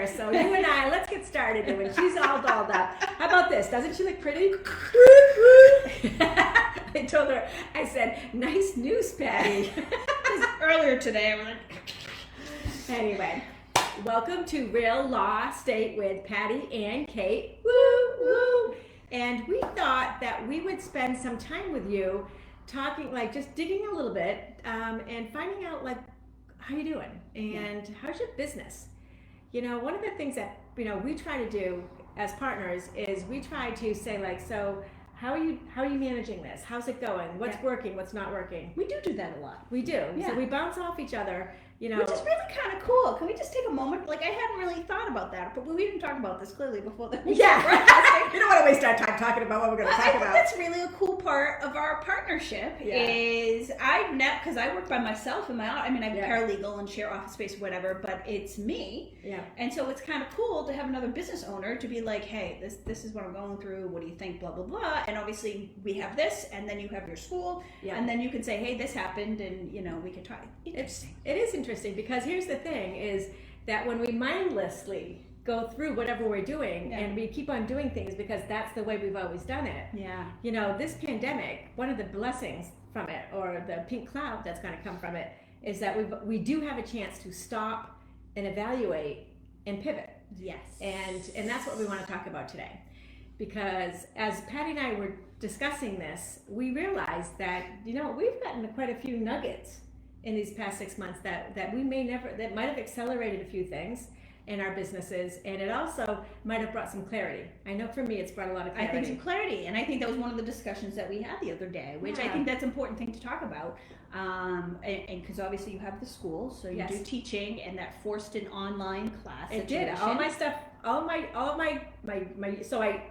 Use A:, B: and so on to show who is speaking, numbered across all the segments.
A: here. So you and I, let's get started. And when she's all dolled up, how about this? Doesn't she look pretty? I told her, I said, nice news, Patti.
B: Earlier today, I was like...
A: Anyway, welcome to ReaLAWstate with Patti and Kate. Woo, woo. And we thought that we would spend some time with you talking, like just digging a little bit and finding out like how you doing and how's your business. You know, one of the things that, you know, we try to do as partners is we try to say like, so how are you managing this? How's it going? What's working? What's not working?
B: We do that a lot.
A: We do.
B: Yeah.
A: So we bounce off each other, you know.
B: Which is really kind of cool. Can we just take a moment? Like, I hadn't really thought about that, but we didn't talk about this clearly before the
A: You don't want to waste our time talking about what we're going to talk about.
B: That's really a cool part of our partnership is because I work by myself in my I'm paralegal and share office space or whatever, but it's me.
A: Yeah.
B: And so it's kind of cool to have another business owner to be like, hey, this is what I'm going through. What do you think? Blah, blah, blah. And obviously we have this, and then you have your school, and then you can say, hey, this happened, and you know, we can talk.
A: It is interesting because here's the thing is that when we mindlessly go through whatever we're doing and we keep on doing things because that's the way we've always done it.
B: Yeah.
A: You know, this pandemic, one of the blessings from it, or the pink cloud that's going to come from it, is that we do have a chance to stop and evaluate and pivot.
B: Yes.
A: And that's what we want to talk about today. Because as Patti and I were discussing this, we realized that, you know, we've gotten quite a few nuggets in these past 6 months that might have accelerated a few things in our businesses, and it also might have brought some clarity. I know for me it's brought a lot of clarity.
B: I think some clarity, and I think that was one of the discussions that we had the other day, which I think that's an important thing to talk about, and because obviously you have the school, so you do teaching, and that forced an online class situation.
A: It did. All my stuff,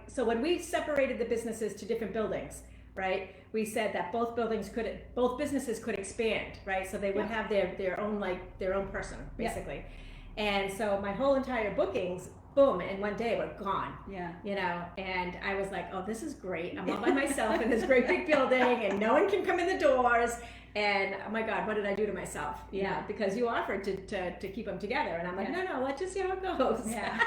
A: so when we separated the businesses to different buildings, right, we said that both businesses could expand, right, so they would have their own person, basically. And so my whole entire bookings, boom, in one day were gone. Yeah. You know, and I was like, oh, this is great. I'm all by myself in this great big building, and no one can come in the doors. And oh my God, what did I do to myself? You know, because you offered to keep them together, and I'm like, no, let's just see how it goes. Yeah.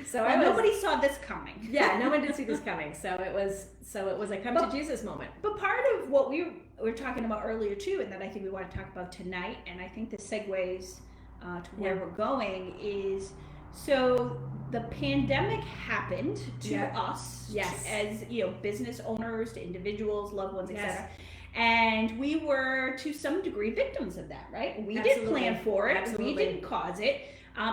A: So
B: nobody saw this coming.
A: Yeah, no one did see this coming. So it was a come to Jesus moment.
B: But part of what we were talking about earlier too, and that I think we want to talk about tonight, and I think this segues to where we're going is, so the pandemic happened to us as, you know, business owners, to individuals, loved ones, etc. And we were to some degree victims of that, right? We didn't plan for it. We didn't cause it.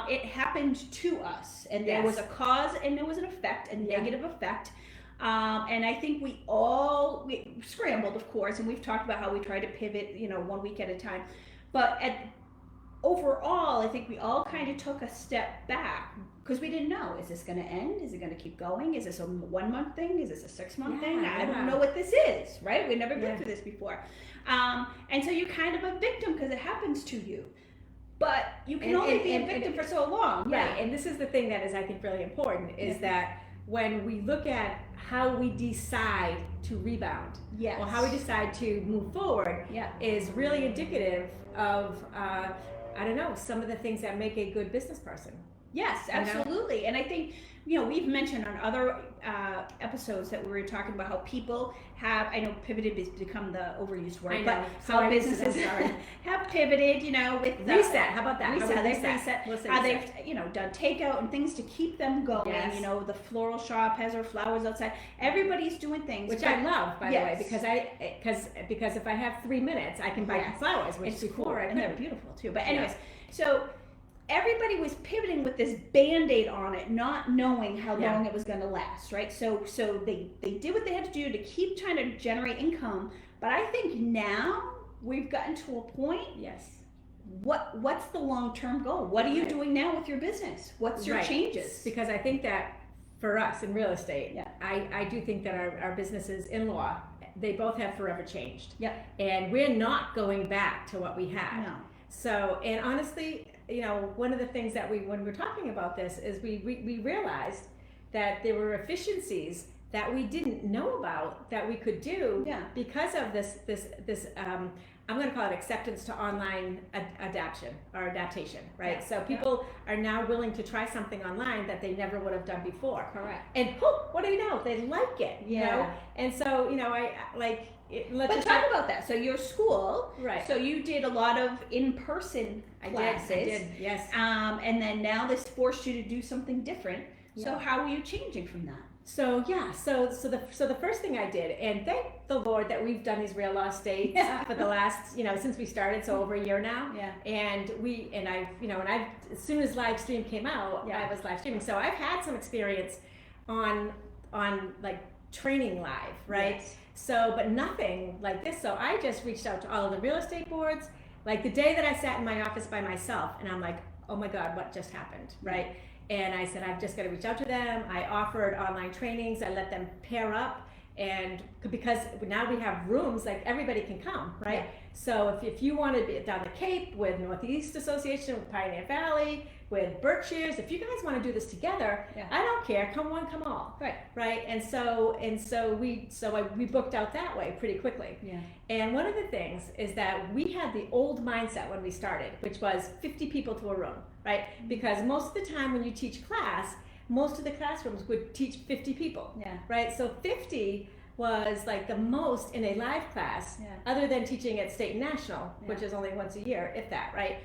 B: It happened to us, and there was a cause and there was an effect, a negative effect. And I think we scrambled, of course, and we've talked about how we tried to pivot, you know, 1 week at a time. But overall, I think we all kind of took a step back because we didn't know, is this going to end? Is it going to keep going? Is this a 1 month thing? Is this a 6 month thing? I don't know what this is, right? We've never been through this before. And so you're kind of a victim because it happens to you. But you can only be a victim for so long.
A: Right, and this is the thing that is, I think, really important, is that when we look at how we decide to rebound, or how we decide to move forward, is really indicative of, I don't know, some of the things that make a good business person.
B: Yes, absolutely. You know? And I think, you know, we've mentioned on other episodes that we were talking about how people have, I know pivoted has become the overused word, but how businesses have pivoted, you know, with
A: reset. How about that?
B: They've, you know, done takeout and things to keep them going.
A: Yes.
B: You know, the floral shop has her flowers outside. Everybody's doing things,
A: which I love, by the way, because if I have 3 minutes, I can buy flowers, which is cool,
B: and they're beautiful too. But anyways, so everybody was pivoting with this Band-Aid on it, not knowing how long it was going to last, right? So they did what they had to do to keep trying to generate income. But I think now we've gotten to a point.
A: Yes.
B: What's the long-term goal? What are you doing now with your business? What's your changes?
A: Because I think that for us in real estate, I do think that our businesses in law, they both have forever changed. Yeah. And we're not going back to what we had. No. So, and honestly, you know, one of the things that when we're talking about this is we realized that there were efficiencies that we didn't know about that we could do because of this I'm going to call it acceptance to online adaptation, right?
B: Yeah.
A: So people are now willing to try something online that they never would have done before.
B: Correct.
A: And what do you know? They like it, you know? And so, you know, I like it.
B: But talk about that. So your school,
A: right?
B: So you did a lot of in-person classes.
A: I did, yes.
B: And then now this forced you to do something different.
A: Yeah.
B: So how were you changing from that?
A: So yeah, so the first thing I did, and thank the Lord that we've done these ReaLAWstate for the last, you know, since we started, so over a year now.
B: Yeah.
A: And I've as soon as live stream came out, I was live streaming. So I've had some experience on like training live, right?
B: Yes.
A: So, but nothing like this. So I just reached out to all of the real estate boards. Like the day that I sat in my office by myself, and I'm like, oh my God, what just happened, right? And I said, I've just got to reach out to them. I offered online trainings. I let them pair up, and because now we have rooms, like everybody can come, right?
B: Yeah.
A: So if you want to be down the Cape with Northeast Association, with Pioneer Valley, with Berkshires, if you guys want to do this together, I don't care. Come one, come all. Right. And so we booked out that way pretty quickly.
B: Yeah.
A: And one of the things is that we had the old mindset when we started, which was 50 people to a room, right? Because most of the time when you teach class, most of the classrooms would teach 50 people, right? So 50 was like the most in a live class, other than teaching at state and national, which is only once a year, if that, right?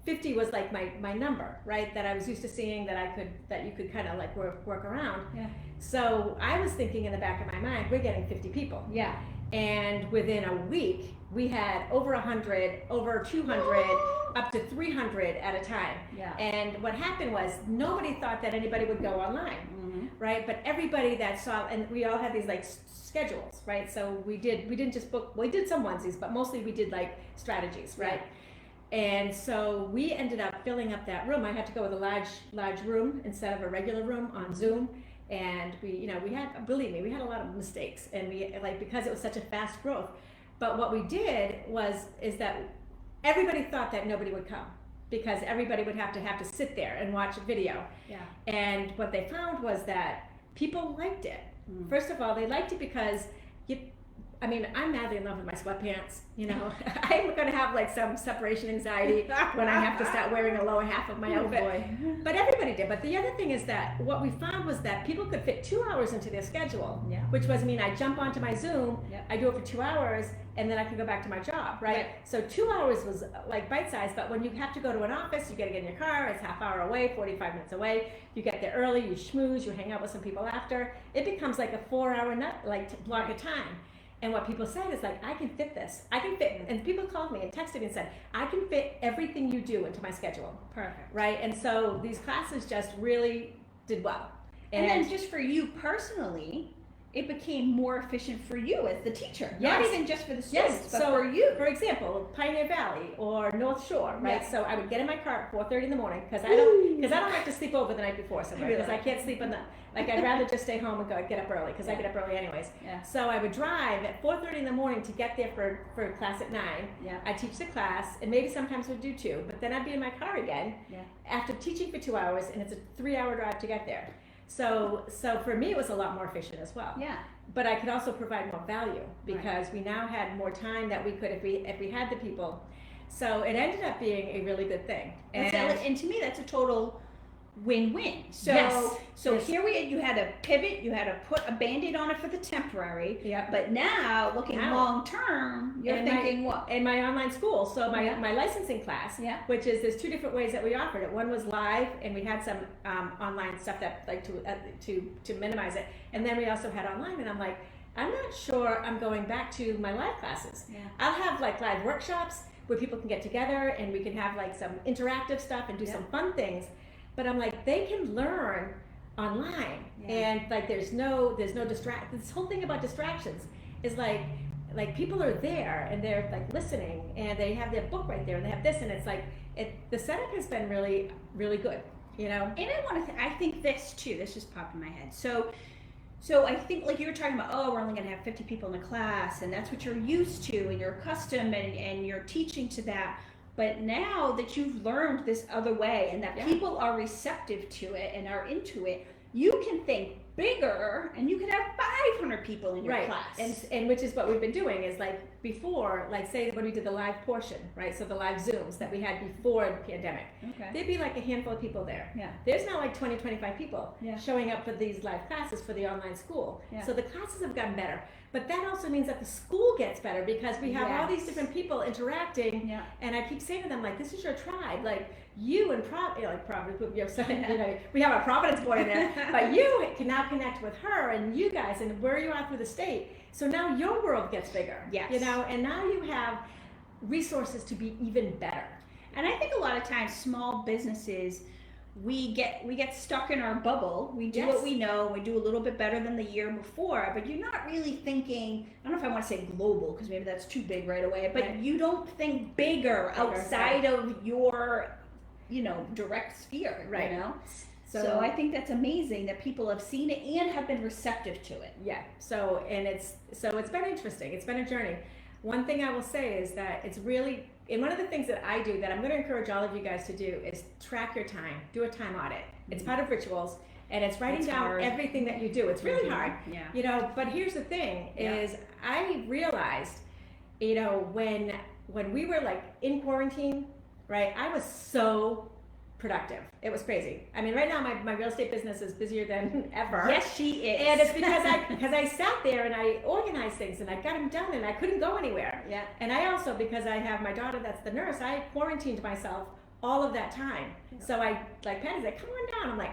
A: 50 was like my number, right? That I was used to seeing that you could kind of like work around.
B: Yeah.
A: So I was thinking in the back of my mind, we're getting 50 people.
B: Yeah.
A: And within a week, we had over 100, over 200, up to 300 at a time.
B: Yeah.
A: And what happened was nobody thought that anybody would go online, right? But everybody that saw, and we all had these like schedules, right? So we didn't just book, we did some onesies, but mostly we did like strategies, right? And so we ended up filling up that room. I had to go with a large room instead of a regular room on Zoom. And we had, believe me, we had a lot of mistakes, and because it was such a fast growth. But what we did is that everybody thought that nobody would come because everybody would have to sit there and watch a video.
B: Yeah.
A: And what they found was that people liked it. First of all, they liked it because I'm madly in love with my sweatpants, you know. I'm going to have like some separation anxiety when I have to start wearing a lower half of my outfit.
B: Boy.
A: But everybody did. But the other thing is that what we found was that people could fit 2 hours into their schedule, which was I jump onto my Zoom, I do it for 2 hours, and then I can go back to my job, right? So 2 hours was like bite-sized, but when you have to go to an office, you got to get in your car, it's half hour away, 45 minutes away, you get there early, you schmooze, you hang out with some people after, it becomes like a 4 hour block of time. And what people said is like, I can fit this. I can fit, and people called me and texted me and said, I can fit everything you do into my schedule.
B: Perfect.
A: Right? And so these classes just really did well.
B: And then just for you personally, it became more efficient for you as the teacher. Not even just for the students, but for you.
A: For example, Pioneer Valley or North Shore, right? So I would get in my car at 4:30 in the morning because I don't like to sleep over the night before somewhere because I can't sleep I'd rather just stay home and get up early because I get up early anyways. So I would drive at 4:30 in the morning to get there for class at 9. I'd teach the class, and maybe sometimes we'd do 2, but then I'd be in my car again after teaching for 2 hours, and it's a 3-hour drive to get there. So for me, it was a lot more efficient as well. But I could also provide more value because we now had more time that we could, if we had the people. So it ended up being a really good thing.
B: And to me, that's a total win-win. So here you had to pivot, you had to put a Band-Aid on it for the temporary. But now, looking long-term, you're thinking what?
A: In my online school, so my licensing class, which is, there's 2 different ways that we offered it. One was live, and we had some online stuff that to minimize it. And then we also had online, and I'm like, I'm not sure I'm going back to my live classes. I'll have like live workshops where people can get together, and we can have like some interactive stuff and do some fun things. But I'm like, they can learn online, and like there's no distract. This whole thing about distractions is like people are there and they're like listening, and they have their book right there, and they have this, and it's like the setup has been really, really good, you know.
B: And I think this too. This just popped in my head. So I think like you were talking about, we're only going to have 50 people in a class, and that's what you're used to, and you're accustomed, and you're teaching to that. But now that you've learned this other way, and that people are receptive to it and are into it, you can think bigger and you could have 500 people in your
A: right.
B: class.
A: And which is what we've been doing is like before, like say when we did the live portion, right? So the live Zooms that we had before the pandemic,
B: Okay.
A: there'd be like a handful of people there.
B: Yeah.
A: There's now like 20, 25 people
B: Yeah.
A: showing up for these live classes for the online school.
B: Yeah.
A: So the classes have gotten better. But that also means that the school gets better because we have all these
B: Yes.
A: different people interacting.
B: Yeah.
A: And I keep saying to them, like, this is your tribe. Like, you and Providence, you know, we have a Providence boy in there, but you can now connect with her and you guys and where you are through the state. So now your world gets bigger.
B: Yes.
A: You know, and now you have resources to be even better.
B: And I think a lot of times small businesses, we get stuck in our bubble. We do
A: Yes.
B: what we know. We do a little bit better than the year before, but you're not really thinking, I don't know if I want to say global because maybe that's too big right away, but
A: Right.
B: you don't think bigger outside of your, you know, direct sphere,
A: Right.
B: you know? So I think that's amazing that people have seen it and have been receptive to it.
A: Yeah. So it's been interesting. It's been a journey. One thing I will say is that it's really, and one of the things that I do that I'm going to encourage all of you guys to do is track your time. Do a time audit. It's part of rituals, and it's writing
B: It's
A: down
B: hard.
A: everything that you do. It's really
B: Mhm.
A: hard,
B: Yeah.
A: you know. But here's the thing:
B: Yeah.
A: is I realized, you know, when we were like in quarantine, right? I was so productive. It was crazy. I mean, right now my real estate business is busier than ever.
B: Yes, she is.
A: And it's because I sat there and I organized things and I got them done and I couldn't go anywhere.
B: Yeah.
A: And I also, because I have my daughter that's the nurse, I quarantined myself all of that time. So I, like Patty's like, come on down. I'm like,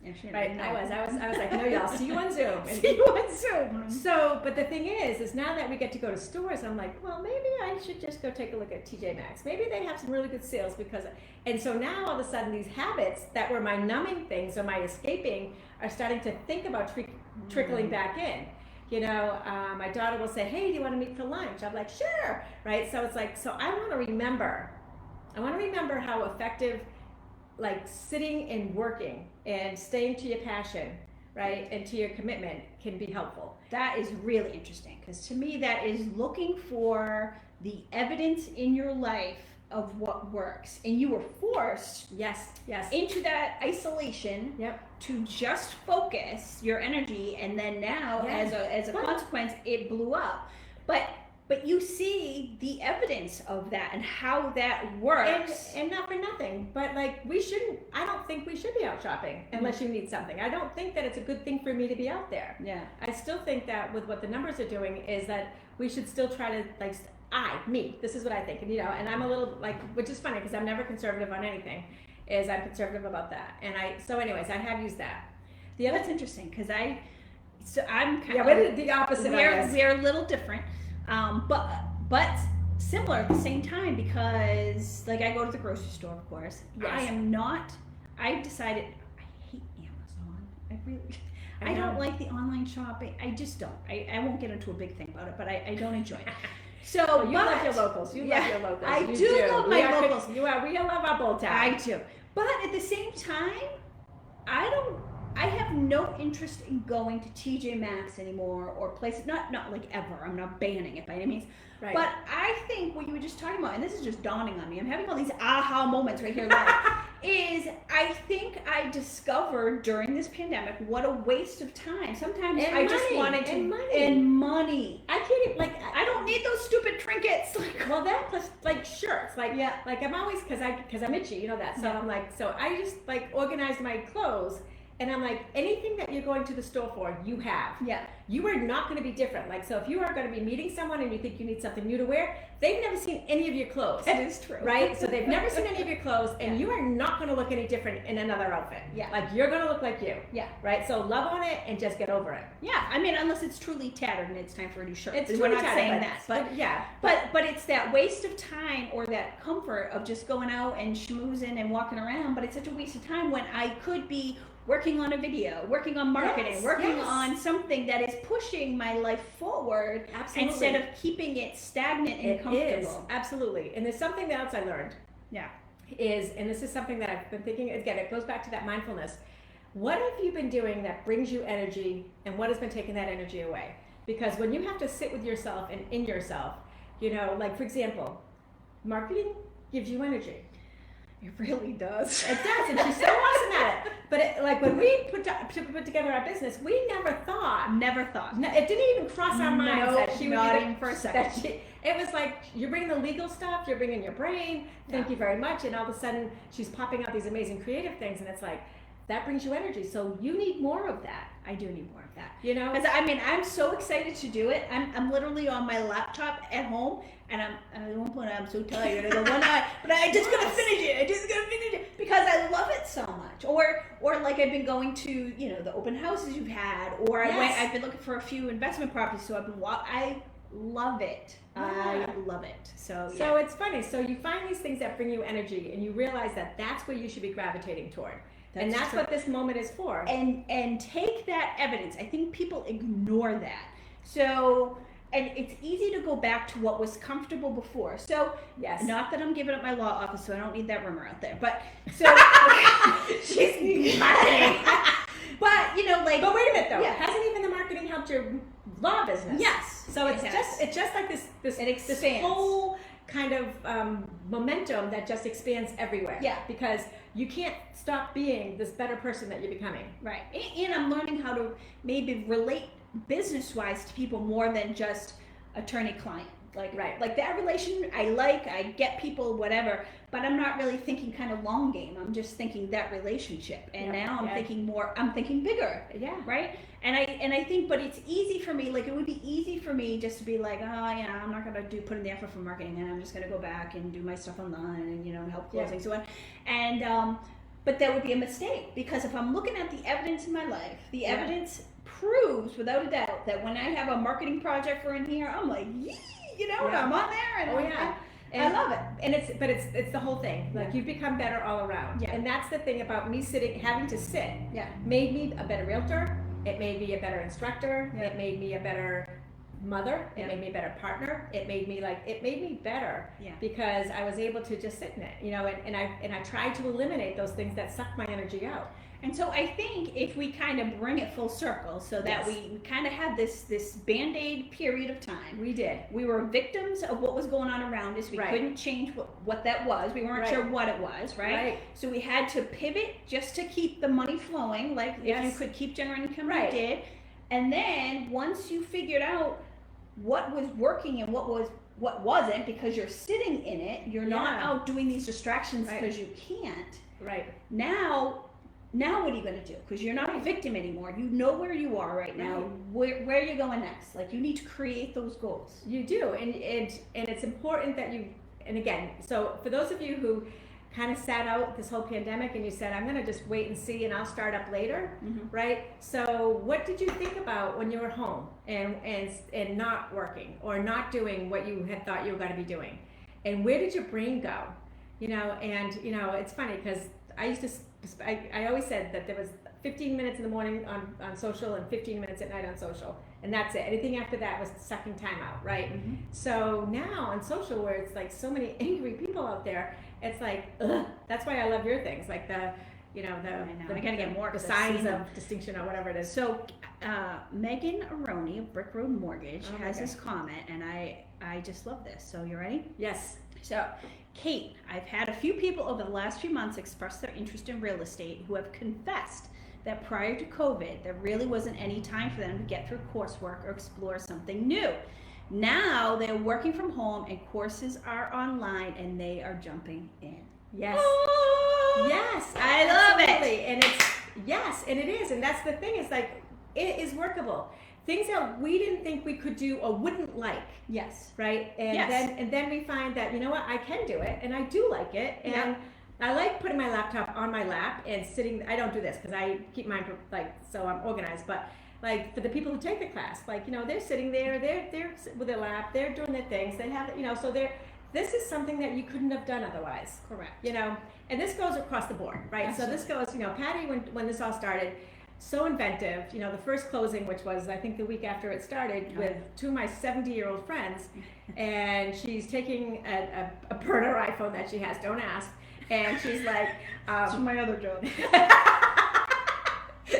B: Yeah, she
A: right.
B: didn't
A: I
B: know.
A: was like, no, y'all, see you on Zoom. And
B: See you on Zoom.
A: so, but the thing is now that we get to go to stores, I'm like, well, maybe I should just go take a look at TJ Maxx. Maybe they have some really good sales and so now all of a sudden these habits that were my numbing things or my escaping are starting to think about trickling back in. You know, my daughter will say, hey, do you want to meet for lunch? I'm like, sure, right? So it's like, so I want to remember how effective, like sitting and working and staying to your passion, right, and to your commitment can be helpful.
B: That is really interesting because to me that is looking for the evidence in your life of what works, and you were forced
A: Yes.
B: into that isolation
A: Yep.
B: to just focus your energy, and then now
A: Yeah.
B: as a consequence it blew up. But you see the evidence of that and how that works.
A: And not for nothing, but like I don't think we should be out shopping unless you need something. I don't think that it's a good thing for me to be out there.
B: Yeah.
A: I still think that with what the numbers are doing is that we should still try to like, this is what I think. And you know, and I'm a little like, which is funny because I'm never conservative on anything, is I'm conservative about that. And so anyways, I have used that. The other
B: That's interesting because I'm kind
A: yeah,
B: of
A: we're the opposite.
B: we're a little different, but similar at the same time because like I go to the grocery store, of course.
A: Yes.
B: I've decided I hate Amazon. I don't like the online shopping. I just don't. I won't get into a big thing about it, but I don't enjoy it. So
A: you love your locals. You love your locals.
B: I
A: You
B: do love my locals.
A: We love our Bold Town.
B: I do. But at the same time, I have no interest in going to TJ Maxx anymore or places, not like ever. I'm not banning it by any means.
A: Right.
B: But I think what you were just talking about, and this is just dawning on me, I'm having all these aha moments right here live, is I think I discovered during this pandemic what a waste of time. Sometimes
A: And
B: I just
A: money,
B: wanted to,
A: and money.
B: and money.
A: I can't even, like,
B: I don't need those stupid trinkets. Like,
A: well, that plus like shirts, like
B: Yeah.
A: like I'm always because I'm itchy, you know that. So
B: Yeah.
A: I'm like, so I just like organize my clothes, and I'm like, anything that you're going to the store for, you have.
B: yeah.
A: You are not going to be different. Like, so if you are going to be meeting someone and you think you need something new to wear, they've never seen any of your clothes.
B: That is true.
A: Right? So they've never seen any of your clothes, and
B: Yeah.
A: you are not going to look any different in another outfit.
B: Yeah.
A: Like, you're going to look like you.
B: Yeah.
A: Right? So love on it and just get over it.
B: Yeah, I mean, unless it's truly tattered and it's time for a new shirt.
A: It's
B: We're
A: truly
B: not
A: tattered,
B: saying
A: but-
B: that, but
A: yeah.
B: but it's that waste of time or that comfort of just going out and schmoozing and walking around. But it's such a waste of time when I could be working on a video, working on marketing,
A: Yes,
B: working
A: yes.
B: on something that is pushing my life forward
A: Absolutely.
B: instead of keeping it stagnant and
A: It is,
B: comfortable.
A: absolutely. And there's something else I learned
B: Yeah.
A: and this is something that I've been thinking, again, it goes back to that mindfulness. What have you been doing that brings you energy, and what has been taking that energy away? Because when you have to sit with yourself and in yourself, you know, like for example, marketing gives you energy.
B: It really does.
A: It does, and she's so awesome at it. But like when we put together our business, we never thought. It didn't even cross our minds that she would
B: not
A: be
B: even for a second.
A: It was like, you bring the legal stuff, you're bringing your brain, thank you very much, and all of a sudden she's popping out these amazing creative things, and it's like, that brings you energy. So you need more of that.
B: I do need more of that.
A: You know?
B: Because I mean, I'm so excited to do it. I'm literally on my laptop at home, and at one point I'm so tired. I go one eye, but I just gotta finish it. Because I love it so much. Or like I've been going to, the open houses you've had, or I've been looking for a few investment properties. So I've been I love it. I love it. So
A: it's funny. So you find these things that bring you energy, and you realize that that's where you should be gravitating toward. That's what this moment is for.
B: And take that evidence. I think people ignore that. So, and it's easy to go back to what was comfortable before. So,
A: yes.
B: Not that I'm giving up my law office, so I don't need that rumor out there. But so
A: she's marketing.
B: But
A: But wait a minute though.
B: Yeah.
A: Hasn't even the marketing helped your law business?
B: Yes.
A: So it's just like this whole kind of momentum that just expands everywhere.
B: Yeah.
A: Because you can't stop being this better person that you're becoming.
B: Right. And I'm learning how to maybe relate business-wise to people more than just attorney-client. Like that relation, I get people, whatever, but I'm not really thinking kind of long game. I'm just thinking that relationship. And now I'm thinking bigger.
A: Yeah.
B: Right? And I think, but it's easy for me, like it would be easy for me just to be like, I'm not going to put in the effort for marketing, and I'm just going to go back and do my stuff online and, help closing, so on. And, but that would be a mistake, because if I'm looking at the evidence in my life, the evidence proves without a doubt that when I have a marketing project for in here, I'm like, and I'm on there, and I love it.
A: And it's the whole thing. Like you've become better all around.
B: Yeah.
A: And that's the thing about me having to sit.
B: Yeah.
A: Made me a better realtor. It made me a better instructor.
B: Yeah.
A: It made me a better mother. It
B: Yeah.
A: made me a better partner. It made me better.
B: Yeah.
A: Because I was able to just sit in it, and I tried to eliminate those things that sucked my energy out.
B: And so I think if we kind of bring it full circle, so that we kind of had this Band-Aid period of time.
A: We did.
B: We were victims of what was going on around us. We couldn't change what that was. We weren't sure what it was, right? So we had to pivot just to keep the money flowing. Like if you could keep generating income, you did. And then once you figured out what was working and what wasn't, because you're sitting in it, you're not out doing these distractions because you can't.
A: Right.
B: Now what are you going to do? Because you're not a victim anymore. You know where you are right now. Where are you going next? Like you need to create those goals.
A: You do, and it's important that you. And again, so for those of you who kind of sat out this whole pandemic and you said, I'm going to just wait and see, and I'll start up later, right? So what did you think about when you were home and not working or not doing what you had thought you were going to be doing, and where did your brain go? And it's funny because I always said that there was 15 minutes in the morning on social and 15 minutes at night on social, and that's it. Anything after that was sucking time out, right? So now on social, where it's like so many angry people out there, it's like, ugh. That's why I love your things, like the
B: I gotta get more.
A: The signs of distinction or whatever it is.
B: So Megan Aroni of Brick Road Mortgage has this comment, and I just love this. So you ready?
A: Yes.
B: So, Kate, I've had a few people over the last few months express their interest in real estate who have confessed that prior to COVID, there really wasn't any time for them to get through coursework or explore something new. Now they're working from home and courses are online, and they are jumping in.
A: Yes.
B: Oh,
A: yes.
B: I love
A: absolutely.
B: it.
A: And it is. And that's the thing, is like, it is workable. Things that we didn't think we could do or wouldn't like.
B: Yes.
A: Right? And then we find that, I can do it, and I do like it. And I like putting my laptop on my lap and sitting. I don't do this because I keep mine so I'm organized, but like for the people who take the class, they're sitting there, they're with their lap, they're doing their things, they have, so this is something that you couldn't have done otherwise.
B: Correct.
A: And this goes across the board, right?
B: Absolutely.
A: So this goes, Patti, when this all started, so inventive, the first closing, which was I think the week after it started, with two of my 70-year-old friends, and she's taking a burner iPhone that she has, don't ask, and she's like,
B: That's my other joke.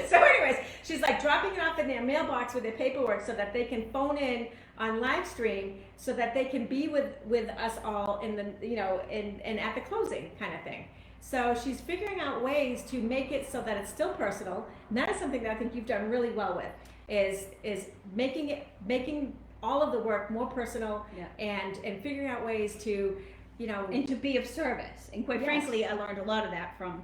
A: So anyways, she's like dropping it off in their mailbox with their paperwork so that they can phone in on live stream, so that they can be with us all in the and at the closing kind of thing. So she's figuring out ways to make it so that it's still personal. And that is something that I think you've done really well with, is making all of the work more personal, and figuring out ways to,
B: and to be of service. And quite
A: Yes.
B: frankly, I learned a lot of that from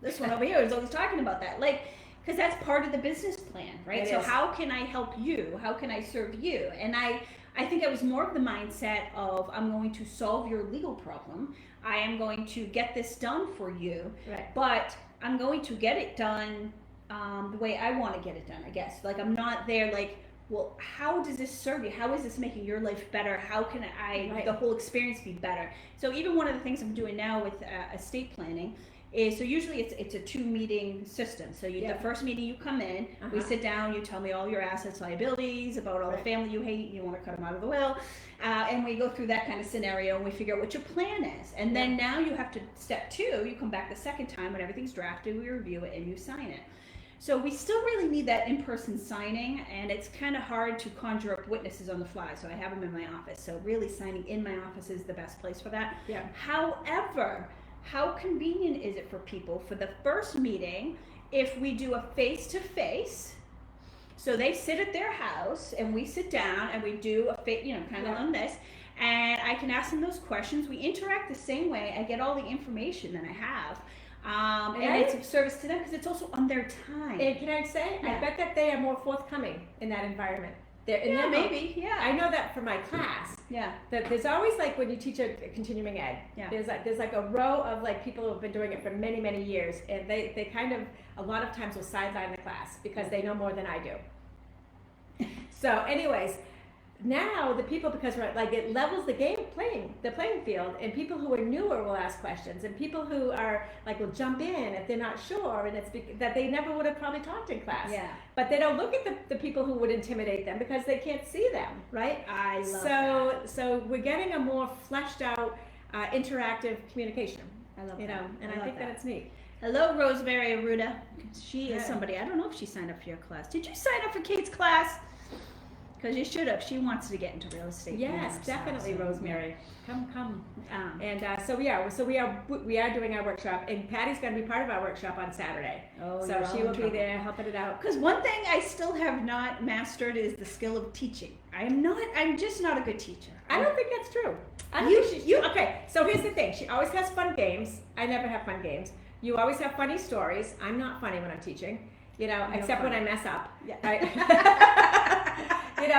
B: this one over here. Is always talking about that, because that's part of the business plan, right?
A: It
B: So
A: is.
B: how can I help you? How can I serve you? And I think I was more of the mindset of, I'm going to solve your legal problem. I am going to get this done for you,
A: Right.
B: but I'm going to get it done the way I want to get it done, I guess. Like, I'm not there like, well, how does this serve you? How is this making your life better? How can
A: Right.
B: the whole experience be better? So even one of the things I'm doing now with estate planning is, so usually it's a 2-meeting system. So the first meeting you come in, we sit down, you tell me all your assets, liabilities, about all the family you hate, you want to cut them out of the will, and we go through that kind of scenario and we figure out what your plan is. And then now you have to, step 2, you come back the second time when everything's drafted, we review it and you sign it. So we still really need that in-person signing, and it's kind of hard to conjure up witnesses on the fly. So I have them in my office. So really signing in my office is the best place for that.
A: Yeah.
B: However, how convenient is it for people for the first meeting if we do a face-to-face? So they sit at their house and we sit down and we do a kind of on this, and I can ask them those questions. We interact the same way. I get all the information that I have. And it's of service to them because it's also on their time.
A: And can I say, I bet that they are more forthcoming in that environment.
B: Maybe.
A: I know that for my class.
B: Yeah.
A: That there's always, like, when you teach a continuing ed, there's like a row of like people who have been doing it for many, many years, and they kind of a lot of times will sideline the class because they know more than I do. So anyways, now the people, because we're like, it levels the playing field, and people who are newer will ask questions, and people who are like will jump in if they're not sure, and it's that they never would have probably talked in class.
B: Yeah.
A: But they don't look at the people who would intimidate them because they can't see them, right?
B: I love that.
A: So we're getting a more fleshed out, interactive communication.
B: I love
A: and I think that it's neat.
B: Hello, Rosemary Aruda. She is somebody. I don't know if she signed up for your class. Did you sign up for Kate's class? Because you should have. She wants to get into real estate.
A: Yes, definitely, Rosemary. Come. And so we are doing our workshop, and Patty's going to be part of our workshop on Saturday.
B: Oh,
A: so she will be there helping it out.
B: Because one thing I still have not mastered is the skill of teaching. I'm just not a good teacher.
A: I don't think that's true. Okay, so here's the thing. She always has fun games. I never have fun games. You always have funny stories. I'm not funny when I'm teaching, except when I mess up.
B: Yeah.
A: Right?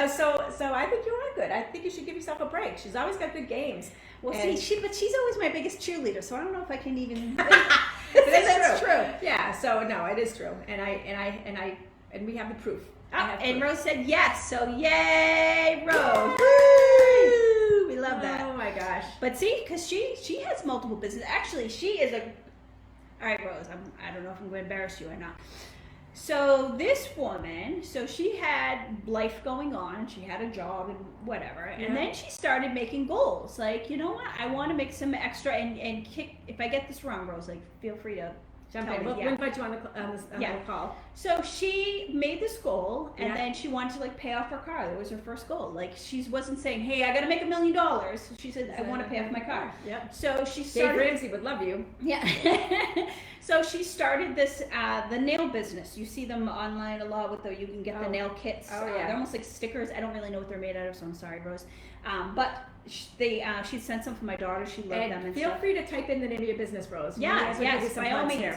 A: So I think you are good. I think you should give yourself a break. She's always got good games.
B: Well, but she's always my biggest cheerleader, so I don't know if I can even.
A: That's true. Yeah. So no, it is true, and we have the proof.
B: And Rose said yes, so yay, Rose! Woo! We love that.
A: Oh my gosh!
B: But see, because she has multiple businesses. Actually, she is all right, Rose. I don't know if I'm going to embarrass you or not. So this woman, she had life going on. She had a job and whatever. And then she started making goals. Like, you know what? I want to make some extra and kick. If I get this wrong, Rose, feel free to jump in.
A: We'll invite you on the call.
B: So she made this goal, and then she wanted to pay off her car. That was her first goal. Like, she wasn't saying, "Hey, I got to make $1 million." She said, "I want to pay off my car."
A: Yep.
B: So she started.
A: Dave Ramsey would love you.
B: Yeah. So she started this the nail business. You see them online a lot with you can get the nail kits.
A: Oh yeah.
B: They're almost like stickers. I don't really know what they're made out of, so I'm sorry, Rose. But she sent some for my daughter. She loved them. And
A: feel free to type in the name of your business, Rose.
B: Yes, by all means.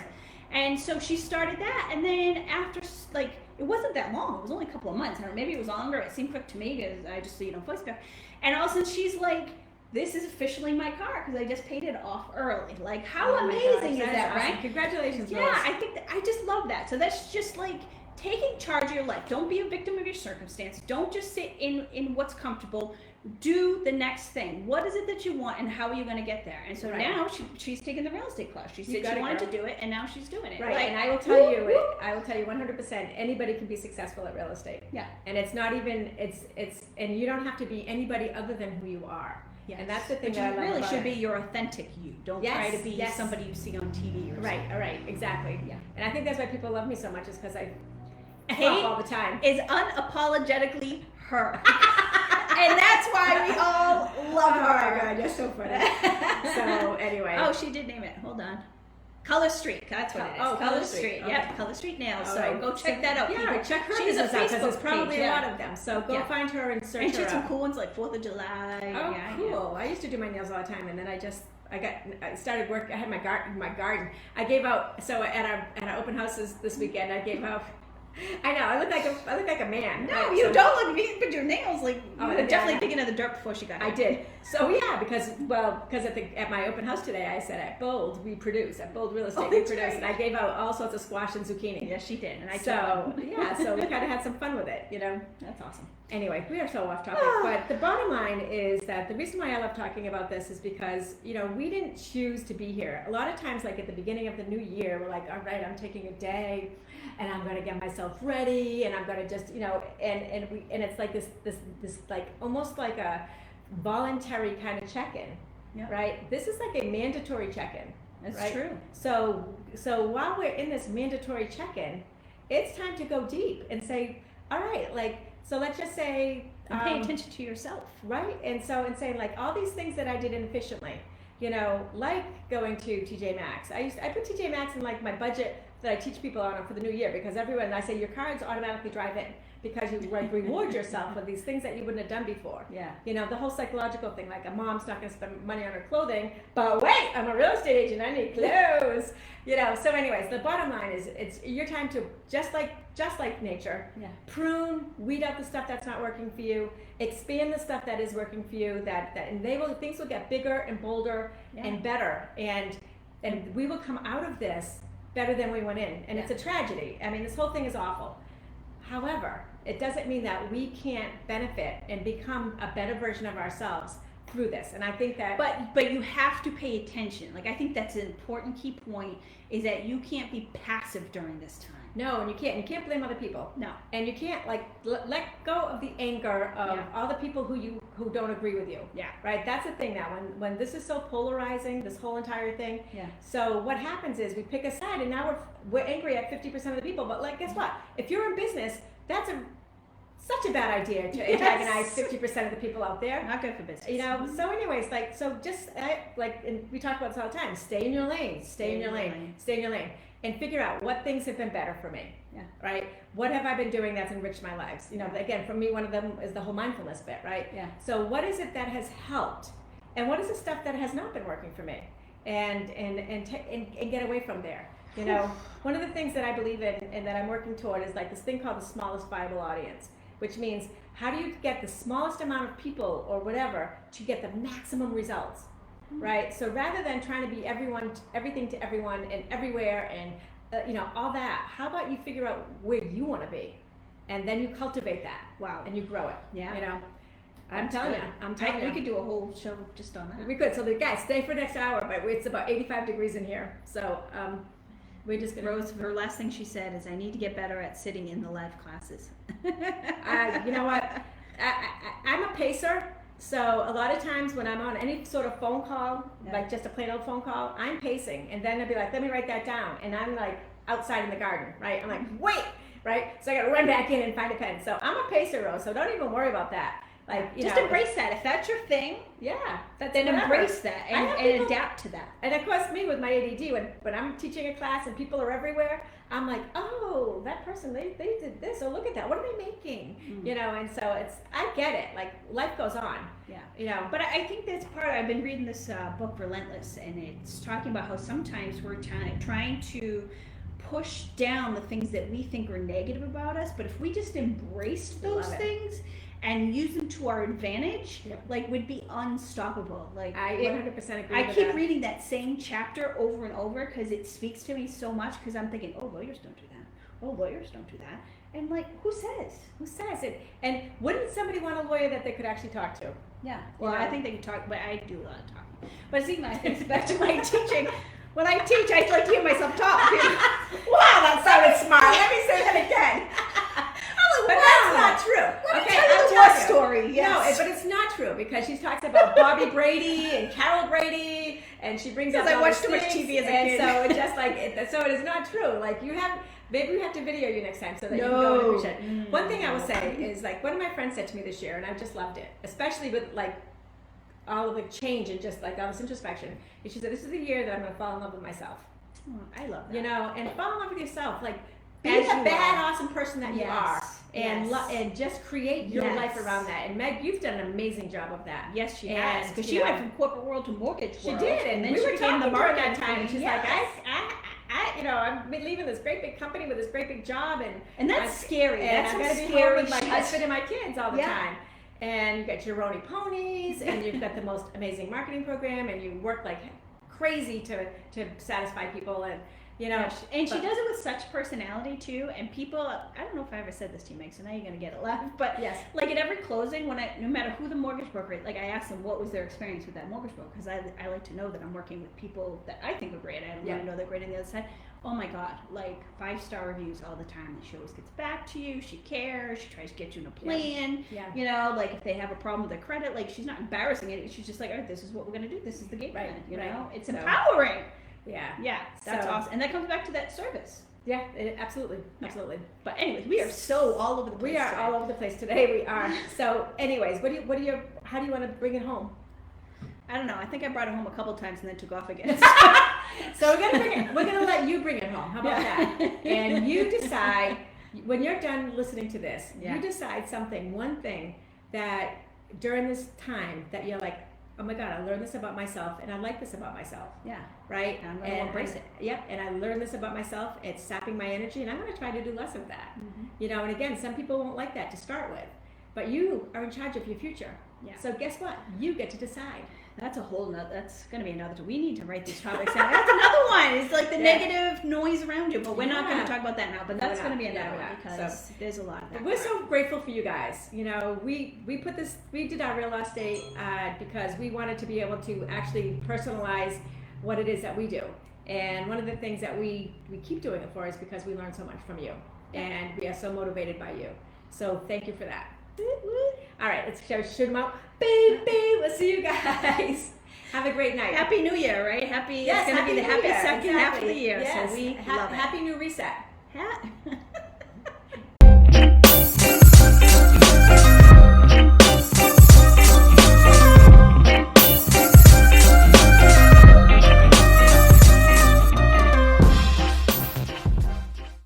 B: And so she started that, and then after it wasn't that long. It was only a couple of months. I don't know, maybe it was longer. It seemed quick to me because I just voice back. And all of a sudden she's like, "This is officially my car because I just paid it off early." Like, how amazing is that,
A: awesome.
B: right?
A: Congratulations, Rose.
B: Yeah, I just love that. So that's just taking charge of your life. Don't be a victim of your circumstance. Don't just sit in what's comfortable. Do the next thing. What is it that you want, and how are you going to get there? And so now she's taking the real estate class. She said she wanted to do it, and now she's doing it.
A: Right. And I will tell you 100%. Anybody can be successful at real estate.
B: Yeah.
A: And it's not even and you don't have to be anybody other than who you are.
B: Yes.
A: And that's the thing
B: But
A: that I
B: you
A: love
B: really
A: about
B: should
A: it.
B: be your authentic you. Don't try to be somebody you see on TV or something.
A: Right, exactly.
B: Yeah.
A: And I think that's why people love me so much, is because I
B: Kate
A: flop all the time.
B: is unapologetically her. And that's why we all love her.
A: Oh my God, you're so funny. So anyway.
B: Oh, she did name it. Hold on. Color Street, that's what it is.
A: Oh,
B: Color Street.
A: Okay.
B: Yep, Color Street Nails.
A: All
B: So
A: right.
B: go check that out.
A: Yeah, check her
B: She's a
A: business out because there's
B: Facebook
A: probably
B: page,
A: a lot of them. So go find her and search
B: And she
A: her
B: had some
A: out.
B: cool ones like 4th of July.
A: Oh,
B: yeah,
A: cool! I used to do my nails all the time, and then I started work. I had my garden. I gave out. So at our open houses this weekend, I gave out. I know. I look like a man.
B: No,
A: right?
B: you
A: So-
B: don't look mean, but your nails like you were
A: yeah,
B: definitely
A: yeah.
B: thinking of the dirt before she got
A: I
B: here.
A: did. So yeah, because at my open house today, I said at Bold we produce, at Bold ReaLAWstate we
B: that's
A: produce,
B: right.
A: and I gave out all sorts of squash and zucchini.
B: Yes, she did, and I
A: So
B: told her.
A: yeah, so we kind of had some fun with it, you know.
B: That's awesome.
A: Anyway, we are so off topic, but the bottom line is that the reason why I love talking about this is because, you know, we didn't choose to be here. A lot of times, like at the beginning of the new year, we're like, all right, I'm taking a day and I'm going to get myself ready and I'm going to just, you know, and it's like this like almost like a voluntary kind of check-in,
B: Yeah.
A: right? This is like a mandatory check-in.
B: That's
A: right?
B: true.
A: So while we're in this mandatory check-in, it's time to go deep and say, all right, like, so let's just say,
B: And pay attention to yourself.
A: right? And saying like all these things that I did inefficiently, you know, like going to TJ Maxx. I put TJ Maxx in like my budget that I teach people on for the new year because I say your cards automatically drive in because you like reward yourself with these things that you wouldn't have done before.
B: Yeah.
A: You know, the whole psychological thing, like a mom's not going to spend money on her clothing, but wait, I'm a real estate agent, I need clothes. You know, so anyways, the bottom line is it's your time to just like nature,
B: Yeah.
A: prune, weed out the stuff that's not working for you, expand the stuff that is working for you, and things will get bigger and bolder
B: Yeah.
A: and better, and we will come out of this better than we went in. And it's a tragedy. I mean, this whole thing is awful. However, it doesn't mean that we can't benefit and become a better version of ourselves through this. And I think that
B: But you have to pay attention. Like I think that's an important key point is that you can't be passive during this time.
A: no, and you can't blame other people.
B: No.
A: And you can't like let go of the anger of
B: Yeah.
A: all the people who don't agree with you.
B: Yeah.
A: Right? That's the thing now. When this is so polarizing, this whole entire thing.
B: Yeah.
A: So what happens is we pick a side, and now we're angry at 50% of the people. But like, guess what? If you're in business, that's such a bad idea to antagonize 50% of the people out there.
B: Not good for business.
A: You know. So anyways, like, so just and we talk about this all the time. Stay in your lane. Stay in your lane. Stay in your lane. And figure out what things have been better for me.
B: Yeah.
A: Right? What have I been doing that's enriched my lives? You know, again, for me, one of them is the whole mindfulness bit, right?
B: Yeah.
A: So what is it that has helped? And what is the stuff that has not been working for me? And get away from there. You know, one of the things that I believe in and that I'm working toward is like this thing called the smallest viable audience, which means how do you get the smallest amount of people or whatever to get the maximum results? Right. So rather than trying to be everything to everyone and everywhere and you know, all that, how about you figure out where you want to be, and then you cultivate that.
B: Wow.
A: And you grow it.
B: Yeah.
A: You know, I'm
B: That's
A: telling
B: good.
A: you. I'm telling you.
B: We could do a whole show just on that.
A: We could. So the guys, stay for the next hour, but it's about 85 degrees in here. So we're just gonna.
B: Rose, her last thing she said is, "I need to get better at sitting in the live classes."
A: You know what? I'm a pacer. So a lot of times when I'm on any sort of phone call, like just a plain old phone call, I'm pacing, and then I'll be like, let me write that down, and I'm like outside in the garden, right? I'm like, wait, right? So I got to run back in and find a pen. So I'm a pacer, Rose. So don't even worry about that. Like, you
B: Just
A: know,
B: embrace that. If that's your thing,
A: yeah, that's
B: then
A: whatever.
B: embrace that
A: I have
B: and
A: people-
B: adapt to that.
A: And of course, me with my ADD, when I'm teaching a class and people are everywhere, I'm like, oh, that person, they did this. Oh, look at that. What are they making? You know, and so I get it. Like, life goes on.
B: Yeah.
A: You know,
B: But I think that's part. I've been reading this book, Relentless, and it's talking about how sometimes we're trying to push down the things that we think are negative about us. But if we just embraced those
A: Love it.
B: things and use them to our advantage,
A: Yep.
B: like, we'd be unstoppable. Like,
A: I 100% agree
B: I
A: with
B: keep
A: that.
B: reading that same chapter over and over because it speaks to me so much. Because I'm thinking, oh, lawyers don't do that. Oh, lawyers don't do that. And like, who says?
A: Who says it? And wouldn't somebody want a lawyer that they could actually talk to?
B: Yeah. Well,
A: You
B: I
A: know?
B: think they can talk, but I do a lot of talking. But see, I think back to my teaching. When I teach, I like to hear myself talk.
A: Wow, that sounded smart. Let me say that again. But that's not true.
B: Let me
A: Okay,
B: tell you
A: I'm
B: the war
A: telling you.
B: story. Yes.
A: No, but it's not true because she talks about Bobby Brady and Carol Brady, and she brings up
B: Because I
A: all
B: watched
A: these
B: too much
A: things,
B: TV as a
A: and
B: kid.
A: so it's just like so it is not true. Like maybe we have to video you next time so that you can go and appreciate it. One thing I will say is like one of my friends said to me this year, and I just loved it, especially with like all of the change and just like all this introspection. And she said, "This is the year that I'm going to fall in love with myself."
B: Oh, I love that.
A: You know, and fall in love with yourself. Like, be
B: As
A: the
B: you
A: bad,
B: are.
A: awesome person that you
B: Yes.
A: are. And,
B: Yes.
A: and just create your
B: Yes.
A: life around that. And Meg, you've done an amazing job of that.
B: Yes, she
A: And,
B: has. Because
A: you
B: she went
A: know,
B: from corporate world to mortgage
A: She
B: world.
A: did, and
B: then
A: we
B: she
A: were
B: became
A: talking
B: the
A: during
B: marketing
A: that time, and she's
B: yes.
A: like, you know, I'm leaving this great big company with this great big job, and
B: that's scary.
A: And
B: That's
A: I'm
B: so
A: gonna be home
B: scary.
A: with my
B: She
A: husband and my kids all the
B: Yeah.
A: time. And you got your Roni ponies, and you've got the most amazing marketing program, and you work like crazy to satisfy people, and you know,
B: she does it with such personality too. And people, I don't know if I ever said this to you, Meg, so now you're gonna get it live. But
A: yes,
B: like at every closing, no matter who the mortgage broker is, like I ask them what was their experience with that mortgage broker, because I like to know that I'm working with people that I think are great. I want to know they're great on the other side. Oh my God, like 5-star reviews all the time. She always gets back to you. She cares. She tries to get you in a plan.
A: Yeah.
B: You know, like if they have a problem with their credit, like she's not embarrassing it. She's just like, all right, this is what we're gonna do. This is the game plan. You know, it's empowering.
A: Yeah.
B: Yeah, that's
A: So-
B: awesome. And that comes back to that service.
A: Yeah, absolutely, absolutely.
B: But anyways, we are so all over the place.
A: We are
B: today.
A: all over the place today. We are. So, anyways, how do you want to bring it home?
B: I don't know. I think I brought it home a couple times and then took off again.
A: So we're gonna let you bring it home. How about that? And you decide when you're done listening to this.
B: Yeah.
A: You decide one thing that during this time that you're like, oh my God, I learned this about myself, and I like this about myself.
B: Yeah.
A: Right?
B: And I'm gonna embrace it.
A: Yep. And I learned this about myself. It's sapping my energy, and I'm gonna try to do less of that.
B: Mm-hmm.
A: You know. And again, some people won't like that to start with, but you are in charge of your future.
B: Yeah.
A: So guess what? You get to decide.
B: That's a whole nother. That's going to be another. We need to write these topics down. That's another one. It's like the negative noise around you, but we're not going to talk about that now. But that's going to be another one because there's a lot of that.
A: We're so grateful for you guys. You know, we did our ReaLAWstate because we wanted to be able to actually personalize what it is that we do. And one of the things that we keep doing it for is because we learn so much from you, and we are so motivated by you. So thank you for that. All right, let's shoot them out. Baby, we'll see you guys. Have a great night.
B: Happy New Year, right? It's going to be the happy second half of the year.
A: Yes.
B: So we love it.
A: Happy New Reset.